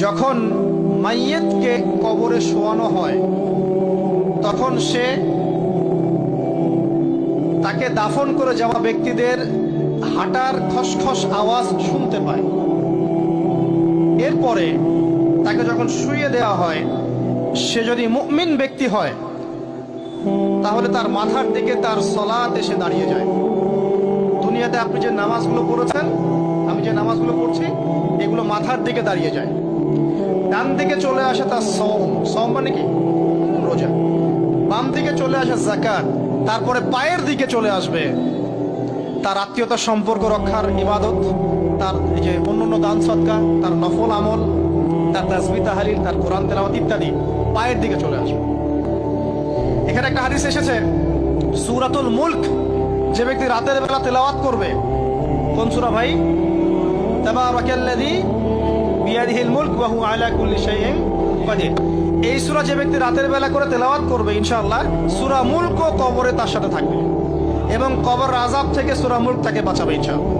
যখন মাইয়েতকে কবরে শোয়ানো হয় তখন সে তাকে দাফন করে যাওয়া ব্যক্তিদের হাঁটার খসখস আওয়াজ শুনতে পায়। এরপরে তাকে যখন শুইয়ে দেওয়া হয়, সে যদি মুমিন ব্যক্তি হয় তাহলে তার মাথার দিকে তার সলাত এসে দাঁড়িয়ে যায়। দুনিয়াতে আপনি যে নামাজগুলো পড়েছেন, আমি যে নামাজগুলো পড়ছি, এগুলো মাথার দিকে দাঁড়িয়ে যায়। ডান দিকে চলে আসে তার সওম মানে কি? রোজা। বাম দিকে চলে আসে যাকাত। তারপরে পায়ের দিকে চলে আসবে তার আত্মীয়তার সম্পর্ক রক্ষার ইবাদত, তার এই যে অন্যান্য দান সদকা, তার নফল আমল, তার তাসবিহ তাহলিল, তার কোরআন তেলাওয়াত ইত্যাদি পায়ের দিকে চলে আসবে। এখানে একটা হাদিস এসেছে, সূরাতুল মুলক যে ব্যক্তি রাতের বেলা তেলাওয়াত করবে, কোন সূরা ভাই? তাবারাকাল্লাযী বিয়াদিহিল মুলক ওয়া হুয়া আলা কুল্লি শাইইন কাদির। এই সূরা যে ব্যক্তি রাতের বেলা করে তেলাওয়াত করবে, ইনশাআল্লাহ সূরা মুলক কবরে তার সাথে থাকবে এবং কবর আযাব থেকে সূরা মুলক তাকে বাঁচাবে ইনশাআল্লাহ।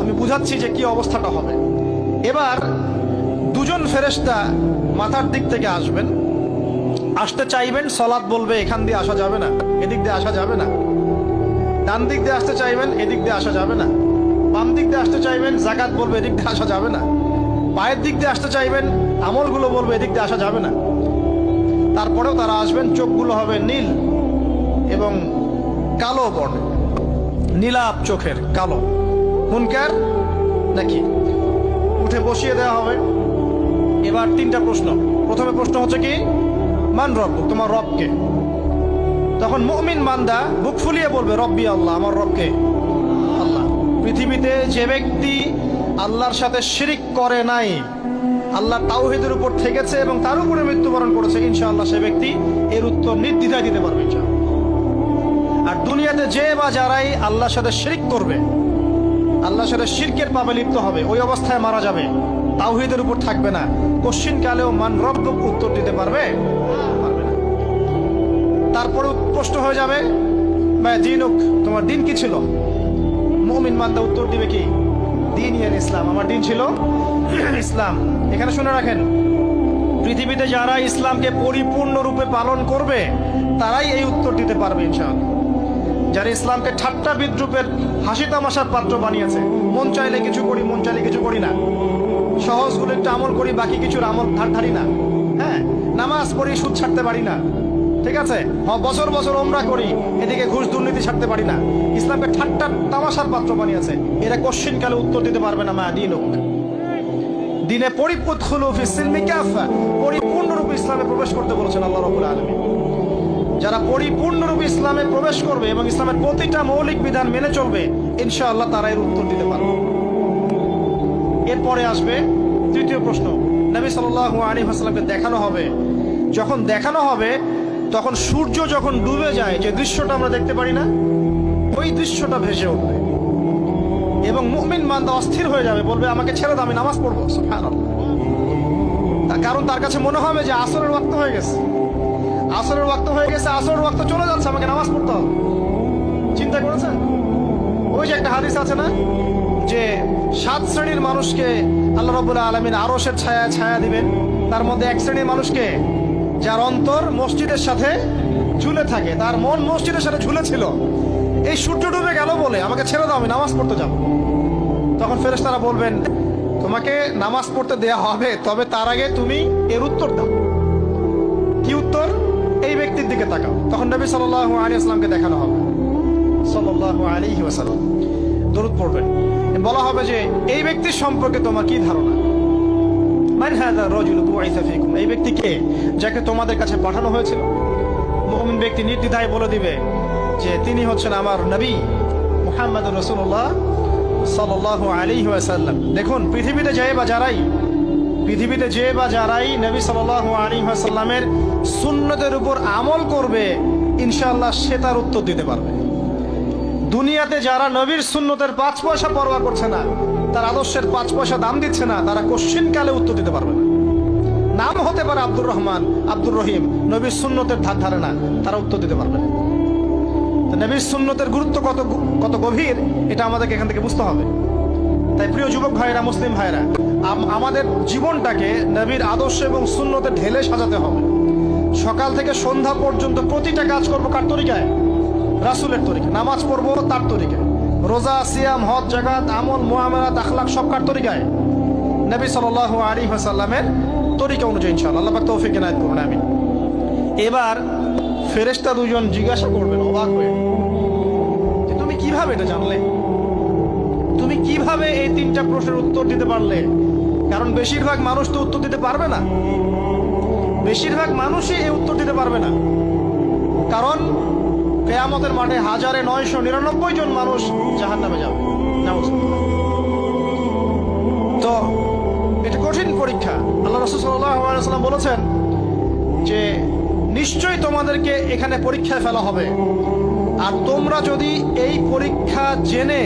আমি বুঝাচ্ছি যে কি অবস্থাটা হবে। এবার দুজন ফেরেশতা মাথার দিক থেকে আসবেন, আসতে চাইবেন, সালাত বলবে এখান দিয়ে আসা যাবে না, এদিক দিয়ে আসা যাবে না। ডান দিক দিয়ে আসতে চাইবেন, এদিক দিয়ে আসা যাবে না। বাম দিক দিয়ে আসতে চাইবেন, যাকাত বলবে এদিক দিয়ে আসা যাবে না। পায়ের দিক দিয়ে আসতে চাইবেন, আমলগুলো বলবে এদিক দিয়ে আসা যাবে না। তারপরেও তারা আসবেন, চোখগুলো হবে নীল এবং কালো বর্ণ, নীলাপ চোখের, কালো। মুনকার নাকি? উঠে বসিয়ে দেওয়া হবে। এবার তিনটা প্রশ্ন। প্রথমে প্রশ্ন হচ্ছে কি? মান রব, তোমার রবকে? তখন মুমিন বান্দা বুক ফুলিয়ে বলবে রব্বি আল্লাহ, আমার রবকে আল্লাহ। পৃথিবীতে যে ব্যক্তি আল্লাহর সাথে শিরিক করে নাই, আল্লাহ তাওহীদের উপর থেকেছে এবং তার উপরে মৃত্যুবরণ করেছে, ইনশাআল্লাহ সে ব্যক্তি এর উত্তর নির্দ্বিধায় দিতে পারবে ইনশাআল্লাহ। আর দুনিয়াতে যে বা যারাই আল্লাহর সাথে শিরিক করবে, আল্লাহর সাথে শিরকের পাবে লিপ্ত হবে, ওই অবস্থায় মারা যাবে, তাওহীদের উপর থাকবে না, কোশ্চিন কালেও মান রব্বুক উত্তর দিতে পারবে না। তারপরে প্রশ্ন হয়ে যাবে মা দীনুক, তোমার দিন কি ছিল? মুমিন বান্দা উত্তর দিবে কি? দিন ইয়াল ইসলাম, আমার দিন ছিল ইসলাম। এখানে শুনে রাখেন, পৃথিবীতে যারা ইসলামকে পরিপূর্ণরূপে পালন করবে তারাই এই উত্তর দিতে পারবে ইনশাআল্লাহ। যারা ইসলামকে ঠাট্টা বিদ্রুপের হাসি তামাশার পাত্র বানিয়েছে, মন চাইলে কিছু করি, মন চাইলে কিছু করি না, সহজগুলো একটু আমল করি, বাকি কিছুর আমল ধারি না, হ্যাঁ, নামাজ পড়ি, সুদ ছাড়তে পারি না, ঠিক আছে, বছর বছর ওমরা করি, এদিকে ঘুষ দুর্নীতি ছাড়তে পারি না, ইসলামকে ঠাট্টা তামাশার পাত্র বানিয়েছে, এরা কোশ্চিন কালে উত্তর দিতে পারবে না মা দীনুক। দিনে পরিপূর্ণরূপে ইসলামে প্রবেশ করতে বলেছেন আল্লাহ রাব্বুল আলামিন। যারা পরিপূর্ণরূপে ইসলামে প্রবেশ করবে এবং ইসলামের প্রতিটা মৌলিক বিধান মেনে চলবে, ইনশাআল্লাহ তারা এর উত্তর দিতে পারবে। এরপরে আসবে তৃতীয় প্রশ্ন। নবী সাল্লাল্লাহু আলাইহি ওয়াসাল্লামকে দেখানো হবে। যখন দেখানো হবে তখন সূর্য যখন ডুবে যায়, যে দৃশ্যটা আমরা দেখতে পারি না, ওই দৃশ্যটা ভেসে উঠবে এবং মুমিন বান্দা অস্থির হয়ে যাবে, বলবে আমাকে ছেড়ে দাও, আমি নামাজ পড়বো। সুবহানাল্লাহ। কারণ তার কাছে মনে হবে যে আসরের ওয়াক্ত হয়ে গেছে, আসরের ওয়াক্ত হয়ে গেছে, আসরের ওয়াক্ত চলে যাচ্ছে, আমাকে নামাজ পড়তে হবে। চিন্তা করেছেন? ওই যে একটা হাদিস আছে না, যে 7 শ্রেণীর মানুষকে আল্লাহ রাব্বুল আলামিন আরশের ছায়া দিবেন। তার মধ্যে এক শ্রেণীর মানুষকে, যার অন্তর মসজিদের সাথে ঝুলে থাকে, তার মন মসজিদের সাথে ঝুলে ছিল, এই সূর্য ডুবে গেল বলে আমাকে ছেড়ে দাও, আমি নামাজ পড়তে যাব। তখন ফেরেশতারা বলবেন তোমাকে নামাজ পড়তে দেয়া হবে, তবে তার আগে তুমি এর উত্তর দাও। কি উত্তর? এই ব্যক্তির দিকে তাকাও। তখন নবী সাল্লাল্লাহু আলাইহি ওয়াসাল্লামকে দেখানো হবে, সাল্লাল্লাহু আলাইহি ওয়াসাল্লাম দরুদ পড়বেন। বলা হবে যে এই ব্যক্তির সম্পর্কে তোমার কি ধারণা? মান হাযা রাজুলু বুইসা ফীকুম, এই ব্যক্তি কে, যাকে তোমাদের কাছে পাঠানো হয়েছিল? মুমিন ব্যক্তি নির্দ্বিধায় বলে দিবে যে তিনি হচ্ছেন আমার নবী মুহাম্মদুর রাসূলুল্লাহ সাল্লাল্লাহু আলাইহি ওয়াসাল্লাম। দেখুন, পৃথিবীতে যে বা যারাই নবী সাল্লাল্লাহু আলাইহি ওয়াসাল্লামের সুন্নতের উপর আমল করবে, ইনশাআল্লাহ সে তার উত্তর দিতে পারবে। দুনিয়াতে যারা নবীর সুন্নতের 5 পয়সা পরোয়া করছে না, তার আদর্শের 5 পয়সা দাম দিচ্ছে না, তারা কোশ্চিন কালে উত্তর দিতে পারবে না। নাম হতে পারে আব্দুর রহমান, আব্দুর রহিম, নবীর সুন্নতের ধার ধারে না, তারা উত্তর দিতে পারবে না। নবীর সুন্নতের গুরুত্ব কত গভীর, এটা আমাদেরকে এখান থেকে বুঝতে হবে। তাই প্রিয় যুবক ভাইরা, মুসলিম ভাইরা, আমাদের জীবনটাকে নবীর আদর্শ এবং সুন্নতে ঢেলে সাজাতে হবে। সকাল থেকে সন্ধ্যা পর্যন্ত প্রতিটা কাজ করবো কার তরিকায়? রাসূলের তরিকায়। নামাজ পড়বো তার তরিকায়, রোজা, সিয়াম, হজ, জাকাত, আমল, মুআমালাত, আখলাক সব কার তরিকায়? নবী সাল্লাল্লাহু আলাইহি ওয়াসাল্লামের তরিকা অনুযায়ী ইনশাআল্লাহ। আল্লাহ পাক তৌফিক এনায়েত করুন, আমিন। এবার ফেরেশতা দুজন জিজ্ঞাসা করবেন অবাক হয়ে, যে তুমি কিভাবে এটা জানলে? তুমি কিভাবে এই তিনটা প্রশ্নের উত্তর দিতে পারলে? কারণ বেশিরভাগ মানুষ তো উত্তর দিতে পারবে না, বেশিরভাগ মানুষই এই উত্তর দিতে পারবে না। কারণ কিয়ামতের মাঠে 1999 জন মানুষ জাহান্নামে যাবে। তো এটা কঠিন পরীক্ষা। আল্লাহ রাসূল সাল্লাল্লাহু আলাইহি ওয়াসাল্লাম বলেছেন যে নিশ্চয়ই তোমাদেরকে এখানে পরীক্ষায় ফেলা হবে, আর তোমরা যদি এই পরীক্ষা জেনে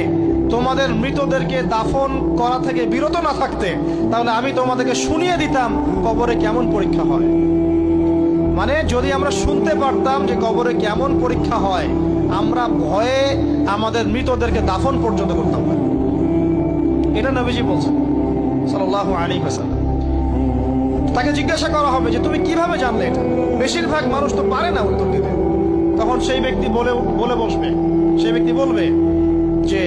তোমাদের মৃতদেরকে দাফন করা থেকে বিরত না থাকতে, তাহলে আমি তোমাদেরকে শুনিয়ে দিতাম কবরে কেমন পরীক্ষা হয়। মানে যদি আমরা শুনতে পারতাম যে কবরে কেমন পরীক্ষা হয়, আমরা ভয়ে আমাদের মৃতদেরকে দাফন পর্যন্ত করতাম না। এটা নবীজি বলছেন সাল্লাল্লাহু আলাইহি ওয়াসাল্লাম। তাকে জিজ্ঞাসা করা হবে যে তুমি কিভাবে জানলে এটা? বেশিরভাগ মানুষ তো পারে না উত্তর দিতে। তখন সেই ব্যক্তি বলে বসবে, সেই ব্যক্তি বলবে যে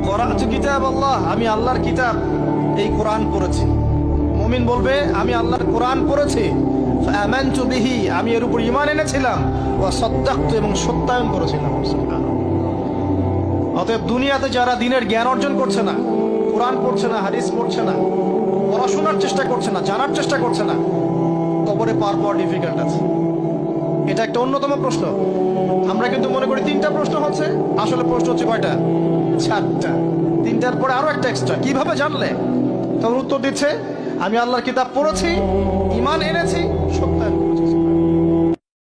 করাতু কিতাব আল্লাহ, আমি আল্লাহর কিতাব এই কোরআন পড়েছি। মুমিন বলবে আমি আল্লাহর কোরআন পড়েছি, ফাআমানতু বিহি, আমি এর উপর ঈমান এনেছিলাম, ওয়া সাদ্দাকতু, এবং সত্যায়ন করেছিলাম। অতএব দুনিয়াতে যারা দ্বীনের জ্ঞান অর্জন করছে না, কোরআন পড়ছে না, হাদিস পড়ছে না, পড়াশোনার চেষ্টা করছে না, জানার চেষ্টা করছে না, কবরে পার পাওয়া ডিফিকাল্ট আছে। এটা একটা অন্যতম প্রশ্ন। আমরা কিন্তু মনে করি তিনটা প্রশ্ন হচ্ছে, আসলে প্রশ্ন হচ্ছে কয়টা? 4টা। তিনটার পরে আরো একটা এক্সট্রা। কিভাবে জানলে? তখন উত্তর দিচ্ছে আমি আল্লাহর কিতাব পড়েছি, ঈমান এনেছি, সত্যায়ন